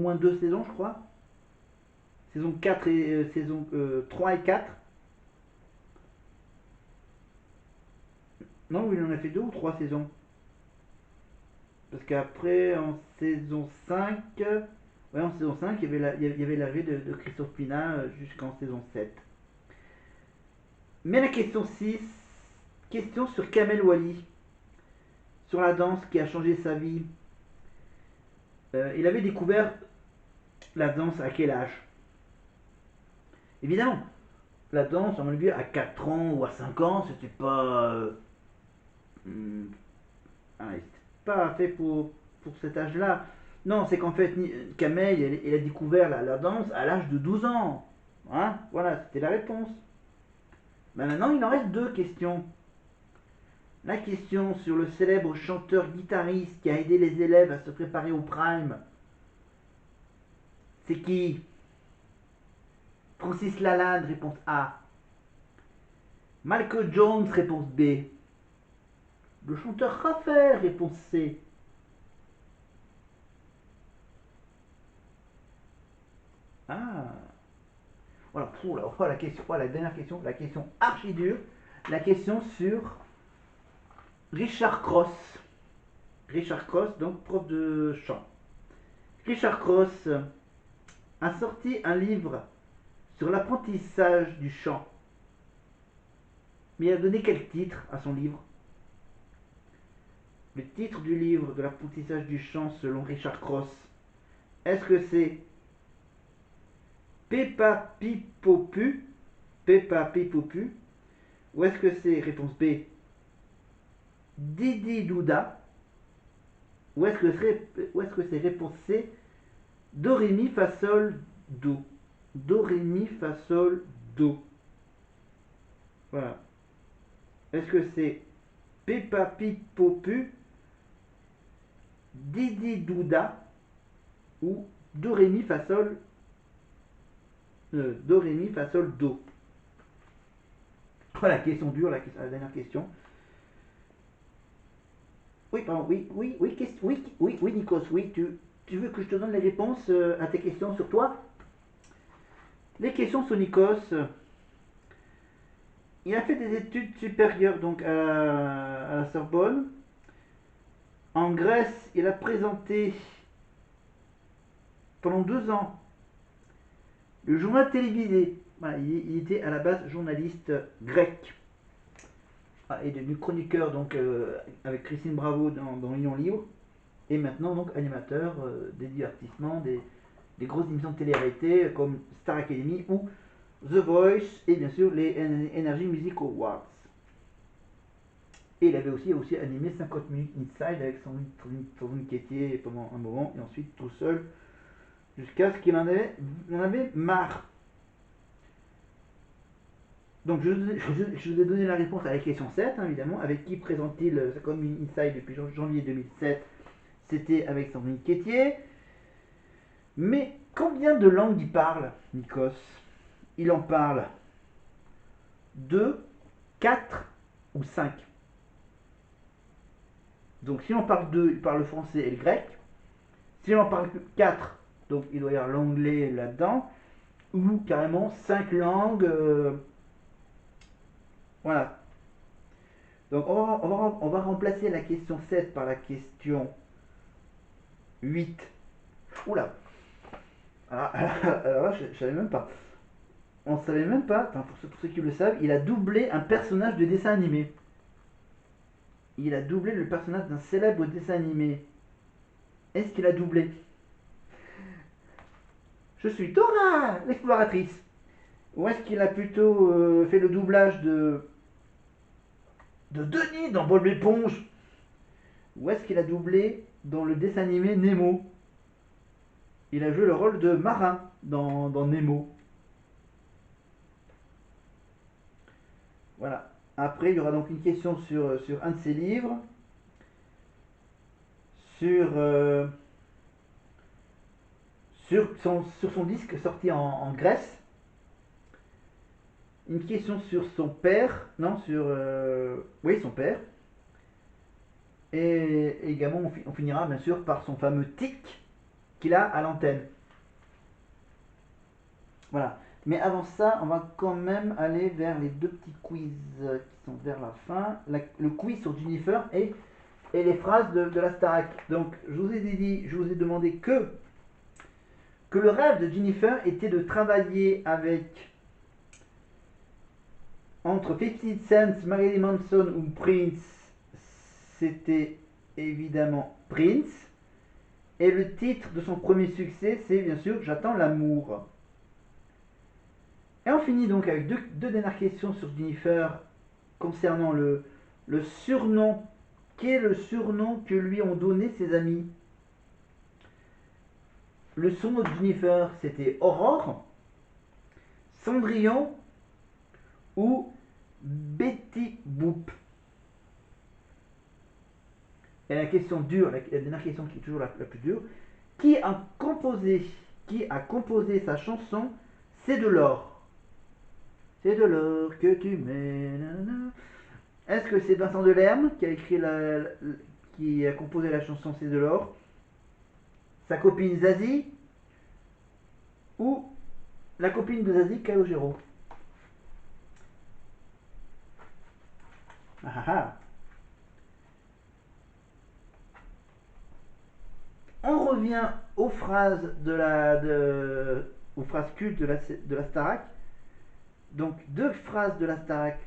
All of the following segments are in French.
au moins 2 saisons, je crois. Saison 4 et saison 3 et 4. Non, il en a fait 2 ou 3 saisons. Parce qu'après, en saison 5, ouais, en saison 5, il y avait l'arrivée de Christophe Pina jusqu'en saison 7. Mais la question 6, question sur Kamel Wally, sur la danse qui a changé sa vie. Il avait découvert la danse à quel âge? Évidemment, la danse, à mon avis, à 4 ans ou à 5 ans, c'était pas. Hmm, c'était pas fait pour cet âge-là. Non, c'est qu'en fait, Kamel, il a découvert la danse à l'âge de 12 ans. Hein, voilà, c'était la réponse. Ben maintenant, il en reste 2 questions. La question sur le célèbre chanteur-guitariste qui a aidé les élèves à se préparer au prime. C'est qui? Francis Lalanne, réponse A. Michael Jones, réponse B. Le chanteur Raphaël, réponse C. Ah, voilà, la question, la dernière question, la question archi dure, la question sur Richard Cross. Richard Cross, donc prof de chant. Richard Cross a sorti un livre sur l'apprentissage du chant. Mais il a donné quel titre à son livre? Le titre du livre de l'apprentissage du chant selon Richard Cross. Est-ce que c'est Peppa Pipopu, Peppa Pipopu, ou est-ce que c'est réponse B Didi Douda, ou est-ce que c'est réponse C Do ré mi fa sol do, do ré mi fa sol do. Voilà. Est-ce que c'est Peppa Pipopu, Didi Douda ou do ré mi fa sol do ré mi fa sol do. Voilà, question dure, la dernière question. Oui, pardon, oui, Nikos, oui, tu veux que je te donne les réponses à tes questions sur toi? Les questions sur Nikos, il a fait des études supérieures donc à la Sorbonne. En Grèce, il a présenté pendant 2 ans le journal télévisé. Voilà, il était à la base journaliste grec. Ah, et devenu chroniqueur donc avec Christine Bravo dans Lyon Libre. Et maintenant donc animateur des divertissements, des grosses émissions de télé-réalité comme Star Academy ou The Voice et bien sûr les Energy Music Awards. Et il avait aussi animé 50 minutes Inside avec son Quétier pendant un moment et ensuite tout seul jusqu'à ce qu'il en avait marre. Donc je vous ai donné la réponse à la question 7, hein, évidemment. Avec qui présente-t-il 50 minutes Inside depuis janvier 2007? C'était avec Sandrine Quétier. Mais combien de langues il parle, Nikos? Il en parle 2, 4 ou 5. Donc si on parle 2, il parle le français et le grec. Si on parle 4, donc il doit y avoir l'anglais là-dedans. Ou carrément 5 langues. Voilà. Donc on va remplacer la question 7 par la question 8. Oula. Alors là, je savais même pas. On ne savait même pas, enfin pour ceux qui le savent, il a doublé un personnage de dessin animé. Il a doublé le personnage d'un célèbre dessin animé. Est-ce qu'il a doublé? Je suis Dora, l'exploratrice. Ou est-ce qu'il a plutôt fait le doublage de Denis dans Bob l'éponge? Ou est-ce qu'il a doublé dans le dessin animé Nemo? Il a joué le rôle de marin dans Nemo. Voilà. Après, il y aura donc une question sur un de ses livres, sur, sur son disque sorti en Grèce, une question sur son père, non, oui, son père, et également on finira bien sûr par son fameux tic, qu'il a à l'antenne. Voilà. Mais avant ça, on va quand même aller vers les deux petits quiz qui sont vers la fin. Le quiz sur Jennifer et les phrases de la Starac. Donc, je vous ai demandé que le rêve de Jennifer était de travailler avec entre 50 Cent, Marilyn Manson ou Prince. C'était évidemment Prince. Et le titre de son premier succès, c'est bien sûr J'attends l'amour. Et on finit donc avec deux dernières questions sur Jennifer concernant le surnom. Quel est le surnom que lui ont donné ses amis? Le surnom de Jennifer, c'était Aurore, Cendrillon ou Betty Boop. Et la question dure, la dernière question qui est toujours la plus dure, qui a composé sa chanson C'est de l'or? C'est de l'or que tu mets. Est-ce que c'est Vincent Delerme qui a écrit qui a composé la chanson C'est de l'or? Sa copine Zazie? Ou la copine de Zazie, Calogero? Ah ah ah. On revient aux phrases aux phrases cultes de la Starac. Donc deux phrases de la Starac.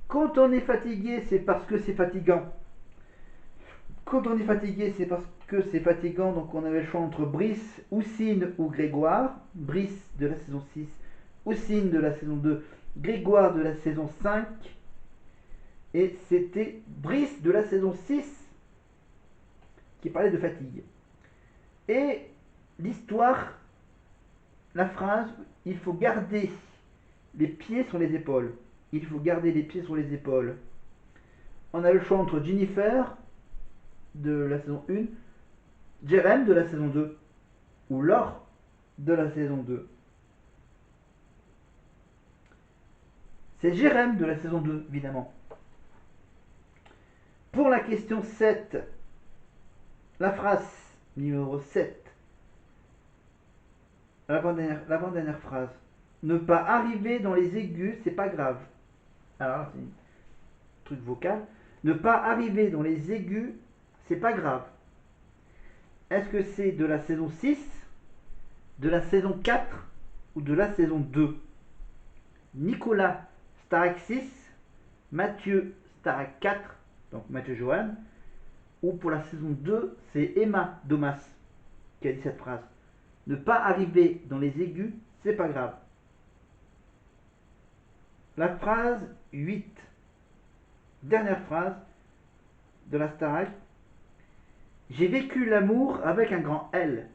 Quand on est fatigué, c'est parce que c'est fatigant. Quand on est fatigué, c'est parce que c'est fatigant. Donc on avait le choix entre Brice, Houssine ou Grégoire. Brice de la saison 6, Houssine de la saison 2, Grégoire de la saison 5. Et c'était Brice de la saison 6 qui parlait de fatigue. Et l'histoire, la phrase, il faut garder les pieds sur les épaules. Il faut garder les pieds sur les épaules. On a le choix entre Jennifer de la saison 1, Jérém de la saison 2 ou Laure de la saison 2. C'est Jérém de la saison 2, évidemment. Pour la question 7, la phrase numéro 7, l'avant-dernière phrase. Ne pas arriver dans les aigus, c'est pas grave. Alors, c'est un truc vocal. Ne pas arriver dans les aigus, c'est pas grave. Est-ce que c'est de la saison 6, de la saison 4 ou de la saison 2? Nicolas Starac 6, Mathieu Starac 4, donc Mathieu Johan, ou pour la saison 2, c'est Emma Domas qui a dit cette phrase. Ne pas arriver dans les aigus, c'est pas grave. La phrase 8, dernière phrase de la Starac. J'ai vécu l'amour avec un grand L.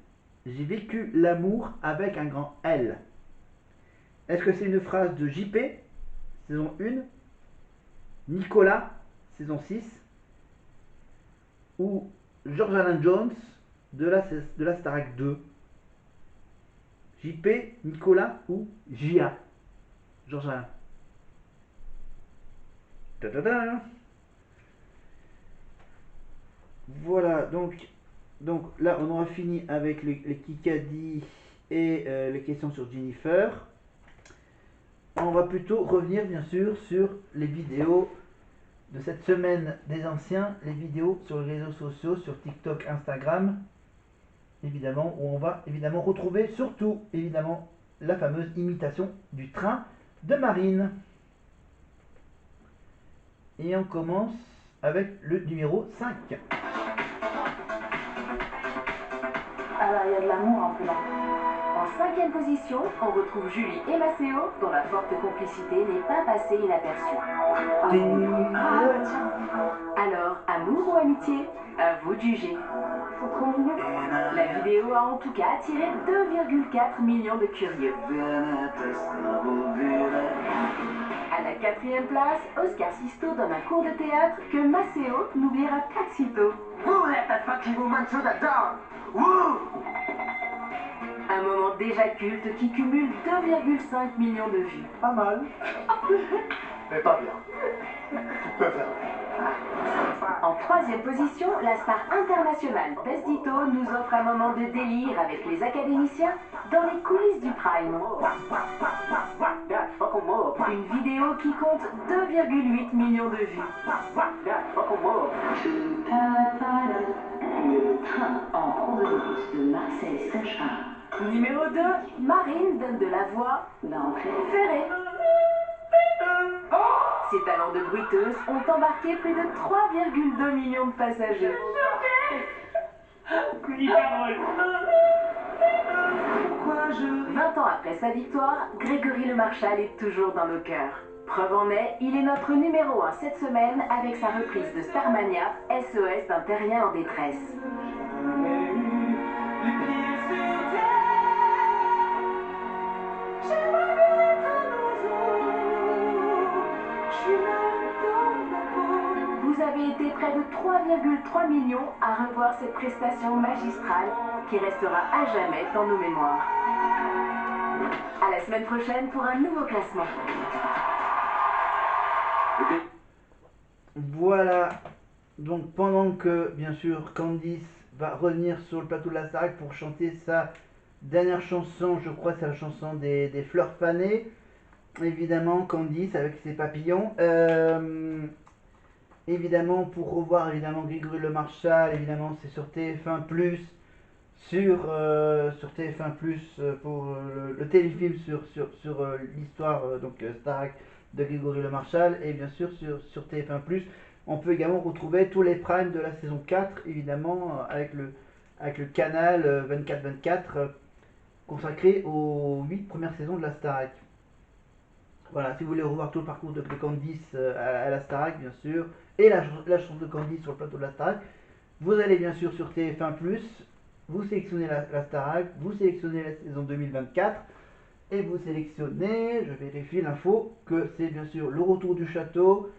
J'ai vécu l'amour avec un grand L. Est-ce que c'est une phrase de JP, saison 1, Nicolas, saison 6, ou George Alain Jones de la Starac 2? JP, Nicolas ou JA? George Alain. Voilà, donc là on aura fini avec les Kikadi et les questions sur Jennifer. On va plutôt revenir bien sûr sur les vidéos de cette semaine des anciens, les vidéos sur les réseaux sociaux, sur TikTok, Instagram, évidemment, où on va évidemment retrouver surtout évidemment la fameuse imitation du train de Marine. Et on commence avec le numéro 5. Ah là, il y a de l'amour un peu là. En 5e position, on retrouve Julie et Maceo, dont la forte complicité n'est pas passée inaperçue. Alors, amour ou amitié? À vous de juger. C'est trop mignon. La vidéo a en tout cas attiré 2,4 millions de curieux. À la 4e place, Oscar Sisto donne un cours de théâtre que Maceo n'oubliera pas de sitôt. Woo, let that fucking woman through the door! Woo! Un moment déjà culte qui cumule 2,5 millions de vues. Pas mal. Mais pas bien. Tu peux faire mieux. En troisième position, la star internationale Bess Ditto nous offre un moment de délire avec les académiciens dans les coulisses du Prime. That fuck 'em up. Une vidéo qui compte 2,8 millions de vues. That fuck 'em up. Le train en provenance de Marseille-Saint-Charles. Numéro 2, Marine donne de la voix L'entrée ferrée. Ses talents de bruiteuse ont embarqué plus de 3,2 millions de passagers. Pourquoi je... 20 ans après sa victoire, Grégory Le Marchal est toujours dans nos cœurs. Preuve en est, il est notre numéro 1 cette semaine avec sa reprise de Starmania, SOS d'un terrien en détresse. Les pieds sur terre. J'aimerais bien être un oiseau. Je suis mal dans ma peau. Vous avez été près de 3,3 millions à revoir cette prestation magistrale qui restera à jamais dans nos mémoires. À la semaine prochaine pour un nouveau classement. Voilà, donc pendant que bien sûr Candice va revenir sur le plateau de la Starac pour chanter sa dernière chanson, je crois c'est la chanson des fleurs fanées, évidemment Candice avec ses papillons, évidemment pour revoir évidemment Grégory Le Marchal, évidemment c'est sur TF1+, sur TF1+, pour le téléfilm sur l'histoire Starac de Grégory Le Marchal, et bien sûr sur TF1+, on peut également retrouver tous les primes de la saison 4, évidemment, avec le canal 24-24, consacré aux 8 premières saisons de la Starac. Voilà, si vous voulez revoir tout le parcours de Candice à la Starac, bien sûr, et la chanson de Candice sur le plateau de la Starac, vous allez bien sûr sur TF1+, vous sélectionnez la Starac, vous sélectionnez la saison 2024, et vous sélectionnez, je vérifie l'info, que c'est bien sûr le retour du château,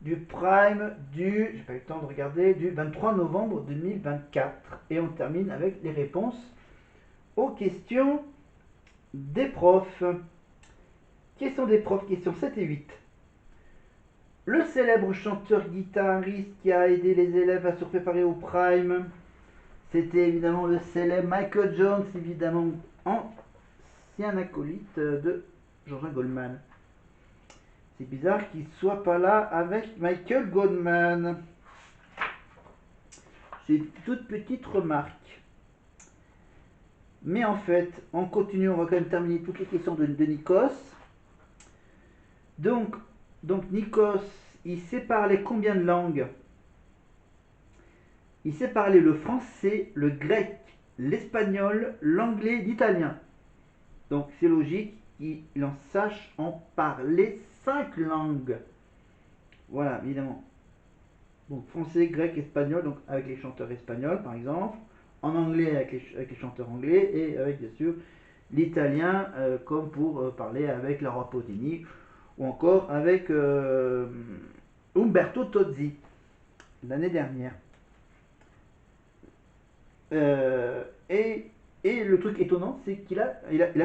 du Prime j'ai pas eu le temps de regarder, du 23 novembre 2024. Et on termine avec les réponses aux questions des profs. Questions des profs, questions 7 et 8. Le célèbre chanteur guitariste qui a aidé les élèves à se préparer au Prime, c'était évidemment le célèbre Michael Jones, évidemment ancien acolyte de Jean-Jacques Goldman. C'est bizarre qu'il soit pas là avec Michael Goldman. C'est une toute petite remarque. Mais en fait, on continue, on va quand même terminer toutes les questions de Nikos. Donc Nikos, il sait parler combien de langues? Il sait parler le français, le grec, l'espagnol, l'anglais, l'italien. Donc c'est logique qu'il en sache en parler 5 langues. Voilà, évidemment. Donc français, grec, espagnol, donc avec les chanteurs espagnols par exemple. En anglais avec les chanteurs anglais. Et avec bien sûr l'italien comme pour parler avec Laura Pausini. Ou encore avec Umberto Tozzi l'année dernière. Et le truc étonnant, c'est qu'il a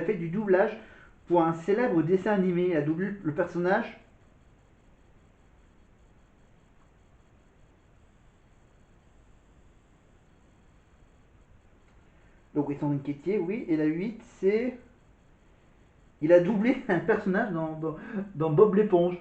fait du doublage pour un célèbre dessin animé. Il a doublé le personnage. Donc ils sont inquiétés, oui. Et la 8, c'est... Il a doublé un personnage dans Bob l'éponge.